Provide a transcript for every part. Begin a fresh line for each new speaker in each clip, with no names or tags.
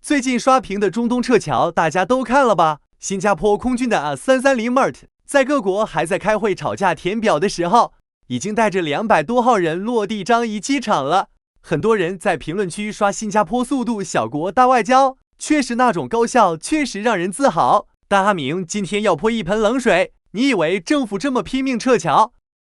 最近刷屏的中东撤侨，大家都看了吧？新加坡空军的A330 MART 在各国还在开会吵架填表的时候，已经带着200多号人落地樟宜机场了。很多人在评论区刷新加坡速度小国大外交，确实那种高效确实让人自豪。但阿明今天要泼一盆冷水，你以为政府这么拼命撤侨，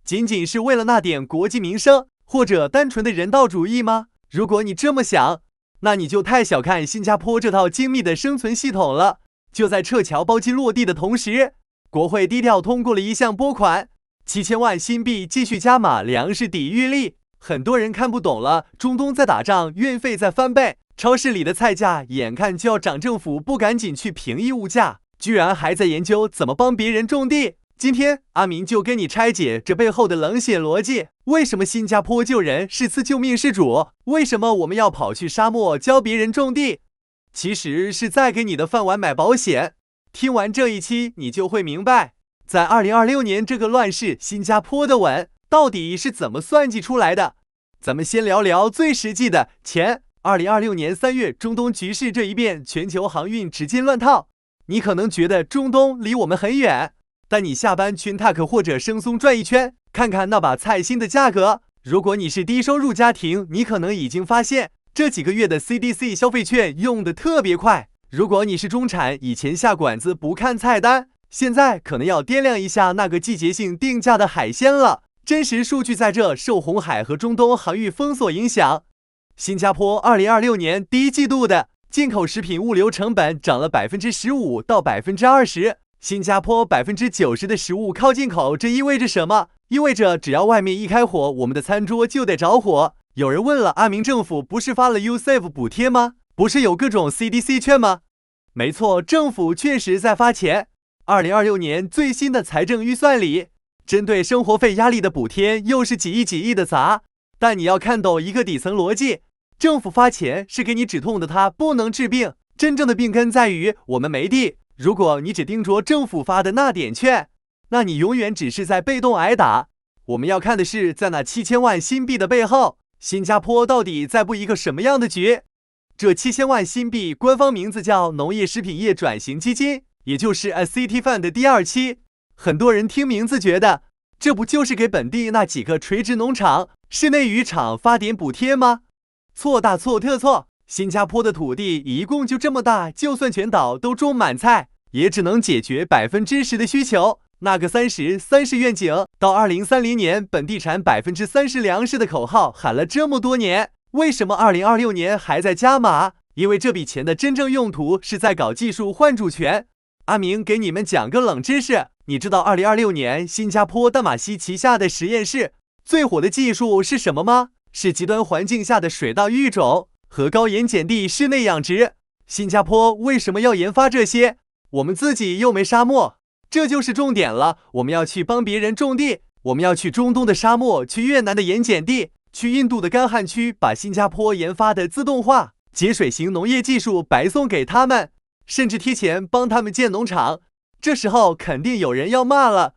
仅仅是为了那点国计民生，或者单纯的人道主义吗？如果你这么想，那你就太小看新加坡这套精密的生存系统了。就在撤侨包机落地的同时，国会低调通过了一项拨款，7000万新币继续加码粮食抵御力。很多人看不懂了，中东在打仗，运费在翻倍，超市里的菜价眼看就要涨，政府不赶紧去平抑物价，居然还在研究怎么帮别人种地。今天阿明就跟你拆解这背后的冷血逻辑。为什么新加坡救人是次救命事主？为什么我们要跑去沙漠教别人种地？其实是在给你的饭碗买保险。听完这一期，你就会明白，在2026年这个乱世，新加坡的稳到底是怎么算计出来的。咱们先聊聊最实际的钱。2026年3月，中东局势这一变，全球航运指尖乱套。你可能觉得中东离我们很远，但你下班去 TAC 或者生松转一圈，看看那把菜心的价格。如果你是低收入家庭，你可能已经发现这几个月的 CDC 消费券用得特别快。如果你是中产，以前下馆子不看菜单，现在可能要掂量一下那个季节性定价的海鲜了。真实数据在这，受红海和中东航运封锁影响，新加坡2026年第一季度的进口食品物流成本涨了15%到20%。新加坡90%的食物靠进口，这意味着什么？意味着只要外面一开火，我们的餐桌就得着火。有人问了，阿明政府不是发了 USAVE 补贴吗？不是有各种 CDC 券吗？没错，政府确实在发钱。2026年最新的财政预算里，针对生活费压力的补贴又是几亿的砸。但你要看懂一个底层逻辑，政府发钱是给你止痛的，它不能治病。真正的病根在于我们没地。如果你只盯着政府发的那点券，那你永远只是在被动挨打。我们要看的是，在那7000万新币的背后，新加坡到底在布一个什么样的局？这7000万新币官方名字叫农业食品业转型基金，也就是 ACT Fund 的第2期。很多人听名字觉得，这不就是给本地那几个垂直农场、室内渔场发点补贴吗？错大错特错！新加坡的土地一共就这么大，就算全岛都种满菜，也只能解决10%的需求。那个30愿景到2030年本地产30%粮食的口号喊了这么多年，为什么2026年还在加码？因为这笔钱的真正用途是在搞技术换主权。阿明给你们讲个冷知识，你知道2026年新加坡淡马锡旗下的实验室最火的技术是什么吗？是极端环境下的水稻育种和高盐碱地室内养殖。新加坡为什么要研发这些？我们自己又没沙漠，这就是重点了。我们要去帮别人种地，我们要去中东的沙漠，去越南的盐碱地，去印度的干旱区，把新加坡研发的自动化节水型农业技术白送给他们，甚至贴钱帮他们建农场。这时候肯定有人要骂了，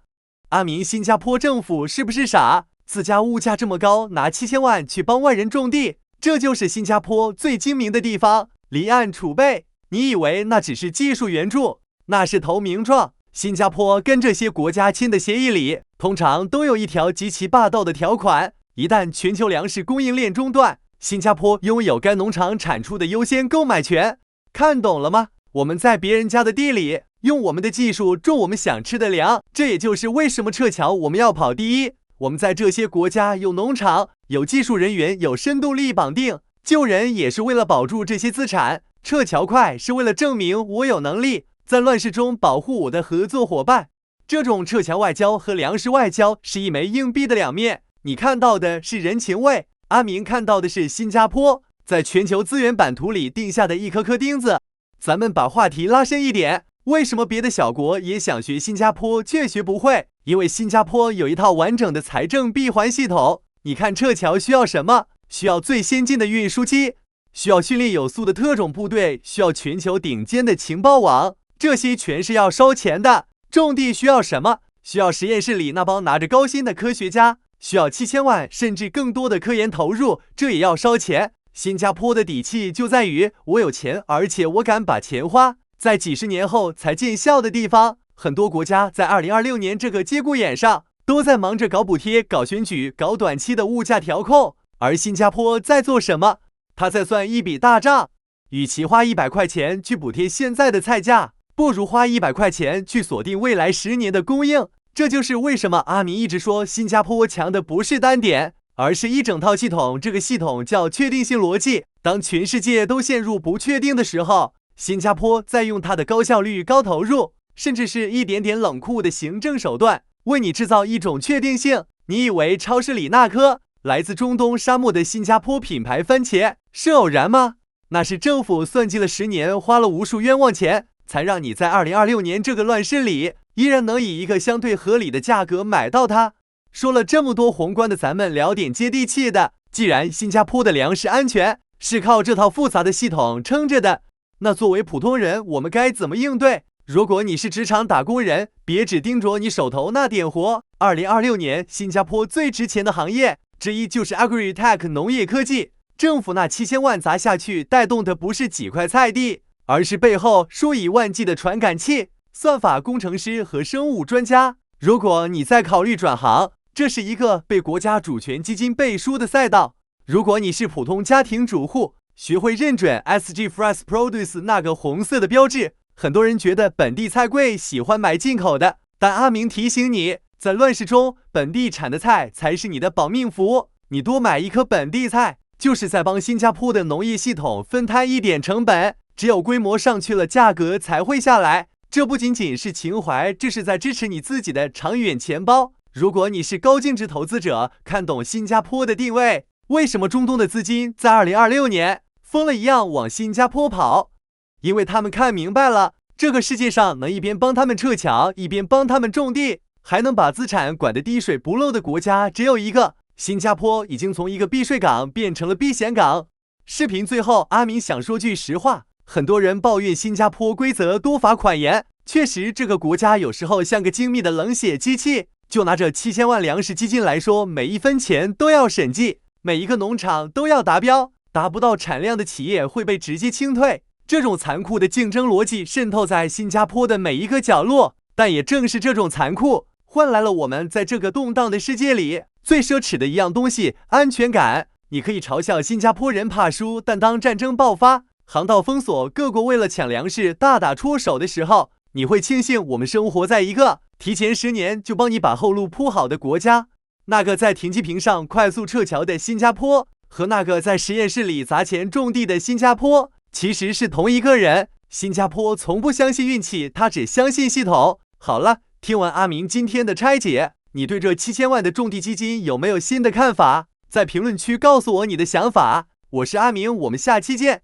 阿明新加坡政府是不是傻？自家物价这么高，拿7000万去帮外人种地，这就是新加坡最精明的地方。离岸储备，你以为那只是技术援助？那是投名状。新加坡跟这些国家签的协议里，通常都有一条极其霸道的条款，一旦全球粮食供应链中断，新加坡拥有该农场产出的优先购买权。看懂了吗？我们在别人家的地里，用我们的技术种我们想吃的粮，这也就是为什么撤侨我们要跑第一。我们在这些国家有农场，有技术人员，有深度利益绑定，救人也是为了保住这些资产，撤侨快是为了证明我有能力在乱世中保护我的合作伙伴。这种撤侨外交和粮食外交是一枚硬币的两面，你看到的是人情味，阿明看到的是新加坡在全球资源版图里定下的一颗颗钉子。咱们把话题拉深一点，为什么别的小国也想学新加坡却学不会？因为新加坡有一套完整的财政闭环系统。你看撤侨需要什么？需要最先进的运输机，需要训练有素的特种部队，需要全球顶尖的情报网，这些全是要烧钱的。种地需要什么？需要实验室里那帮拿着高薪的科学家，需要7000万甚至更多的科研投入，这也要烧钱。新加坡的底气就在于我有钱，而且我敢把钱花。在几十年后才见效的地方，很多国家在2026年这个节骨眼上都在忙着搞补贴、搞选举、搞短期的物价调控。而新加坡在做什么？他在算一笔大账。与其花100块钱去补贴现在的菜价，不如花100块钱去锁定未来10年的供应。这就是为什么阿明一直说新加坡强的不是单点，而是一整套系统。这个系统叫确定性逻辑。当全世界都陷入不确定的时候，新加坡在用它的高效率、高投入，甚至是一点点冷酷的行政手段，为你制造一种确定性。你以为超市里那颗来自中东沙漠的新加坡品牌番茄是偶然吗？那是政府算计了10年，花了无数冤枉钱，才让你在2026年这个乱世里，依然能以一个相对合理的价格买到它。说了这么多宏观的，咱们聊点接地气的。既然新加坡的粮食安全是靠这套复杂的系统撑着的，那作为普通人，我们该怎么应对？如果你是职场打工人，别只盯着你手头那点活。2026年，新加坡最值钱的行业之一就是 Agri-Tech 农业科技。政府那7000万砸下去，带动的不是几块菜地，而是背后数以万计的传感器、算法工程师和生物专家。如果你在考虑转行，这是一个被国家主权基金背书的赛道。如果你是普通家庭主户，学会认准 SG Fresh Produce 那个红色的标志。很多人觉得本地菜贵，喜欢买进口的，但阿明提醒你，在乱世中，本地产的菜才是你的保命符。你多买一颗本地菜，就是在帮新加坡的农业系统分摊一点成本。只有规模上去了，价格才会下来。这不仅仅是情怀，这是在支持你自己的长远钱包。如果你是高净值投资者，看懂新加坡的定位，为什么中东的资金在2026年疯了一样往新加坡跑？因为他们看明白了，这个世界上能一边帮他们撤侨，一边帮他们种地，还能把资产管得滴水不漏的国家只有一个。新加坡已经从一个避税港变成了避险港。视频最后，阿明想说句实话，很多人抱怨新加坡规则多、罚款严，确实这个国家有时候像个精密的冷血机器。就拿这7000万粮食基金来说，每一分钱都要审计，每一个农场都要达标，达不到产量的企业会被直接清退。这种残酷的竞争逻辑渗透在新加坡的每一个角落，但也正是这种残酷，换来了我们在这个动荡的世界里最奢侈的一样东西——安全感。你可以嘲笑新加坡人怕输，但当战争爆发，航道封锁，各国为了抢粮食大打出手的时候，你会庆幸我们生活在一个提前10年就帮你把后路铺好的国家。那个在停机坪上快速撤侨的新加坡，和那个在实验室里砸钱种地的新加坡，其实是同一个人。新加坡从不相信运气，他只相信系统。好了，听完阿明今天的拆解，你对这7000万的种地基金有没有新的看法？在评论区告诉我你的想法。我是阿明，我们下期见。